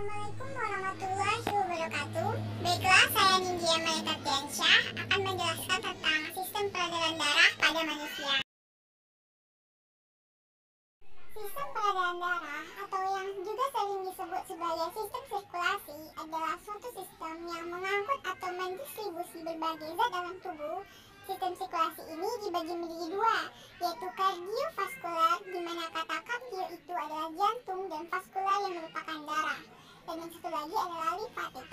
Assalamualaikum warahmatullahi wabarakatuh. Baiklah, saya Nindya Melita Tiansyah akan menjelaskan tentang sistem peredaran darah pada manusia. Sistem peredaran darah atau yang juga sering disebut sebagai sistem sirkulasi adalah suatu sistem yang mengangkut atau mendistribusi berbagai zat dalam tubuh. Sistem sirkulasi ini dibagi menjadi dua, yaitu kardiovaskular, di mana kata kardio itu adalah jantung, dan vaskular yang merupakan darah. Dan yang satu lagi adalah limfatik.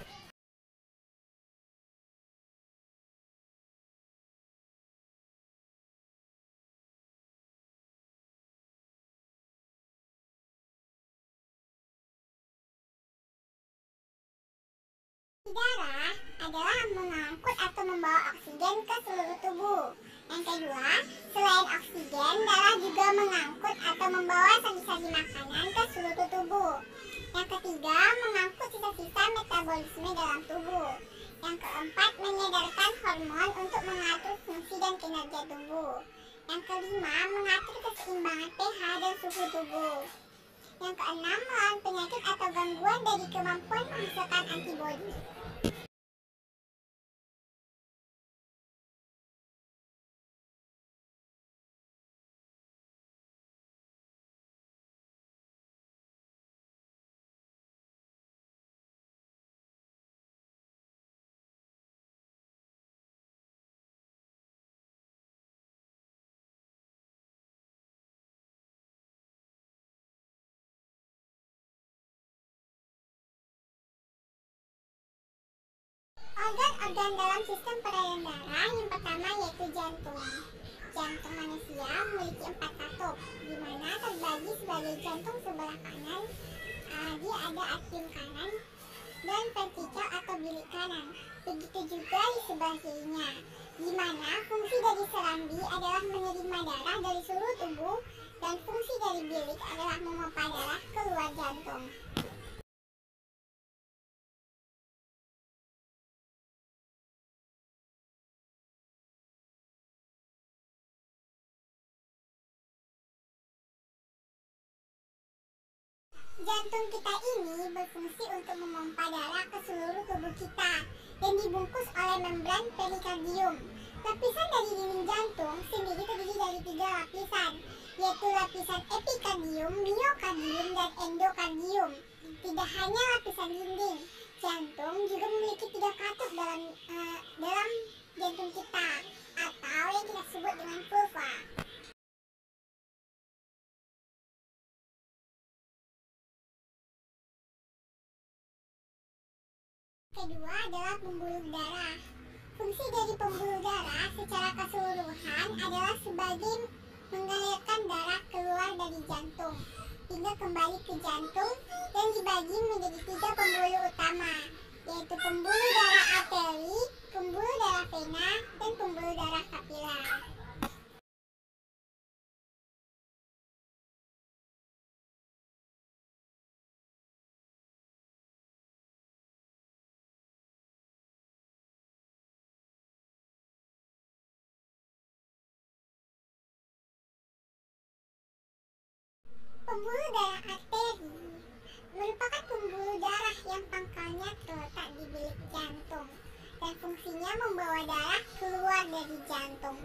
Darah adalah mengangkut atau membawa oksigen ke seluruh tubuh. Yang kedua, selain oksigen, darah juga mengangkut atau membawa saji-saji makanan ke seluruh tubuh. Yang ketiga, mengangkut sisa-sisa metabolisme dalam tubuh. Yang keempat, menyedarkan hormon untuk mengatur fungsi dan kinerja tubuh. Yang kelima, mengatur keseimbangan pH dan suhu tubuh. Yang keenam, melawan penyakit atau gangguan dari kemampuan menghasilkan antibodi. Organ-organ dalam sistem peredaran darah yang pertama yaitu jantung. Jantung manusia memiliki 4 katup, di mana terbagi sebagai jantung sebelah kanan, dia ada atrium kanan, dan ventrikel atau bilik kanan. Begitu juga di sebelah kirinya, di mana fungsi dari serambi adalah menerima darah dari seluruh tubuh, dan fungsi dari bilik adalah memompa darah keluar jantung. Jantung kita ini berfungsi untuk memompa darah ke seluruh tubuh kita dan dibungkus oleh membran perikardium. Lapisan dari dinding jantung sendiri terdiri dari 3 lapisan, yaitu lapisan epikardium, miokardium, dan endokardium. Tidak hanya lapisan dinding, jantung juga memiliki 3 katup dalam jantung kita, atau yang kita sebut dengan vulva. Kedua adalah pembuluh darah. Fungsi dari pembuluh darah secara keseluruhan adalah sebagai mengalirkan darah keluar dari jantung hingga kembali ke jantung, dan dibagi menjadi 3 pembuluh utama, yaitu pembuluh darah arteri, pembuluh darah vena, dan pembuluh darah kapiler. Pembuluh darah arteri merupakan pembuluh darah yang pangkalnya terletak di bilik jantung dan fungsinya membawa darah keluar dari jantung.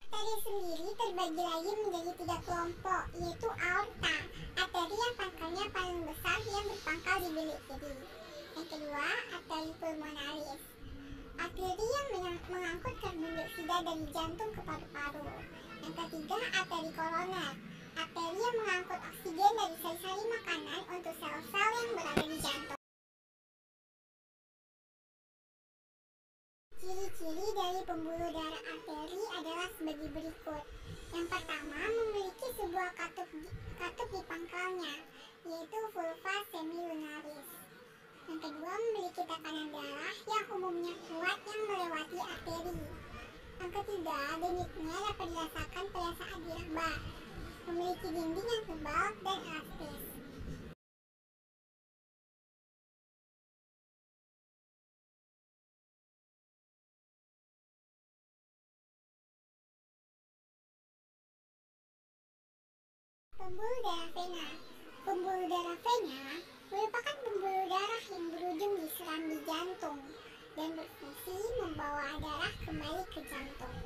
Arteri sendiri terbagi lagi menjadi 3 kelompok, yaitu aorta, arteri yang pangkalnya paling besar yang berpangkal di bilik kiri. Yang kedua, arteri pulmonaris, arteri yang mengangkut karbon dioksida dari jantung ke paru-paru. Yang ketiga, arteri koroner, arteri yang mengangkut oksigen dari sari-sari makanan untuk sel-sel yang berada di jantung. Ciri-ciri dari pembuluh darah arteri adalah sebagai berikut. Yang pertama, memiliki sebuah katup di pangkalnya, yaitu vulva semilunaris. Yang kedua, memiliki tekanan darah yang umumnya kuat yang melewati arteri. Yang ketiga, denyutnya dapat dirasakan pada saat diraba. Memiliki dinding yang tebal dan elastis. Pembuluh darah vena. Pembuluh darah vena merupakan pembuluh darah yang berujung di serambi jantung dan berfungsi membawa darah kembali ke jantung.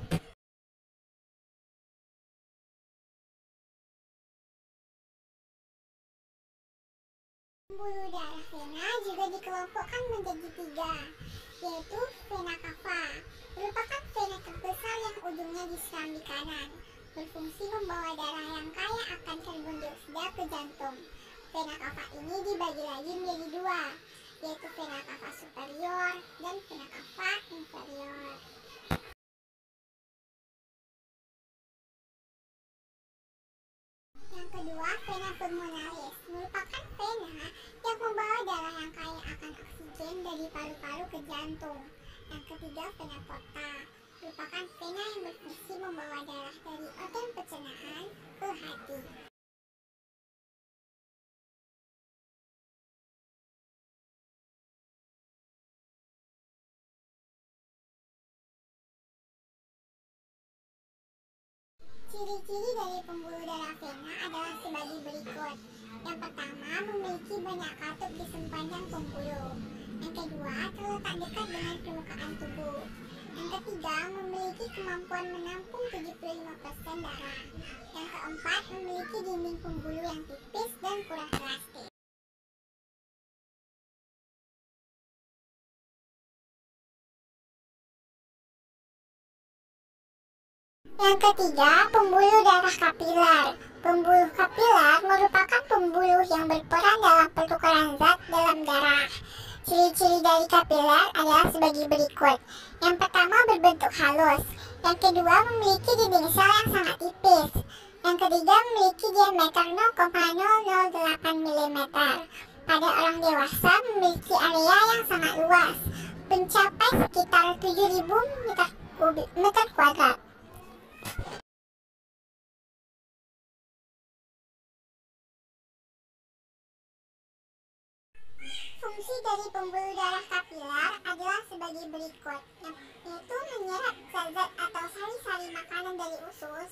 Pembuluh darah vena juga dikelompokkan menjadi 3, yaitu vena cava, merupakan vena terbesar yang ujungnya di serambi kanan, berfungsi membawa darah yang kaya akan karbon dioksida ke jantung. Vena cava ini dibagi lagi menjadi 2, yaitu vena cava superior dan vena cava inferior. Yang kedua, vena pulmonalis merupakan vena yang membawa darah yang kaya akan oksigen dari paru-paru ke jantung. Yang ketiga, vena porta merupakan vena yang berfungsi membawa darah dari organ pencernaan ke hati. Ciri-ciri dari pembuluh darah vena adalah sebagai berikut. Yang pertama, memiliki banyak katup di sepanjang pembuluh. Yang kedua, terletak dekat dengan permukaan tubuh. Yang ketiga, memiliki kemampuan menampung 75% darah. Yang keempat, memiliki dinding pembuluh yang tipis dan kurang elastis. Yang ketiga, pembuluh darah kapiler. Pembuluh kapiler merupakan pembuluh yang berperan dalam pertukaran zat dalam darah. Ciri-ciri dari kapiler adalah sebagai berikut. Yang pertama, berbentuk halus. Yang kedua, memiliki dinding sel yang sangat tipis. Yang ketiga, memiliki diameter 0,008 mm. Pada orang dewasa memiliki area yang sangat luas, mencapai sekitar 7.000 meter kuadrat. Fungsi dari pembuluh darah kapiler adalah sebagai berikut, yaitu menyerap zat-zat atau sari-sari makanan dari usus,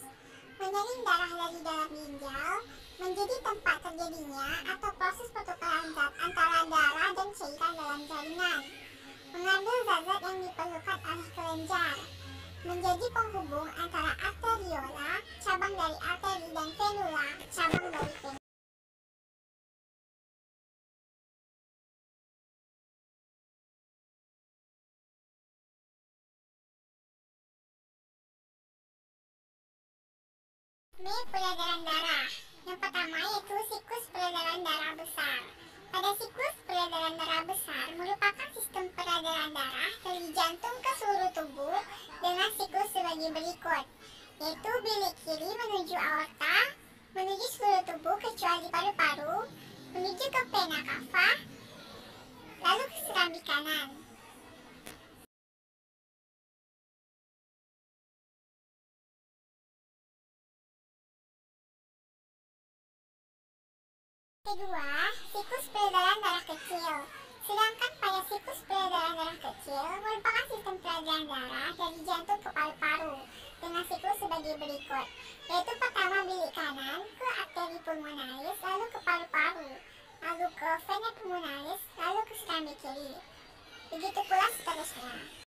menyaring darah dari dalam ginjal, menjadi tempat terjadinya atau proses pertukaran zat antara darah dan cairan dalam jaringan, mengambil zat-zat yang diperlukan oleh kelenjar, menjadi penghubung antara arteriola, cabang dari arteri, dan venula, cabang dari vena. Peredaran darah. Yang pertama yaitu siklus peredaran darah besar. Pada siklus peredaran darah besar merupakan sistem peredaran darah dari jantung ke seluruh tubuh dengan siklus sebagai berikut, yaitu bilik kiri menuju aorta, menuju seluruh tubuh kecuali paru-paru, menuju ke vena cava, lalu ke serambi kanan. Kedua, siklus peredaran darah kecil. Sedangkan pada siklus peredaran darah kecil merupakan sistem peredaran darah dari jantung ke paru-paru dengan siklus sebagai berikut, yaitu pertama bilik kanan ke arteri pulmonalis, lalu ke paru-paru, lalu ke vena pulmonalis, lalu ke serambi kiri. Begitu pula seterusnya.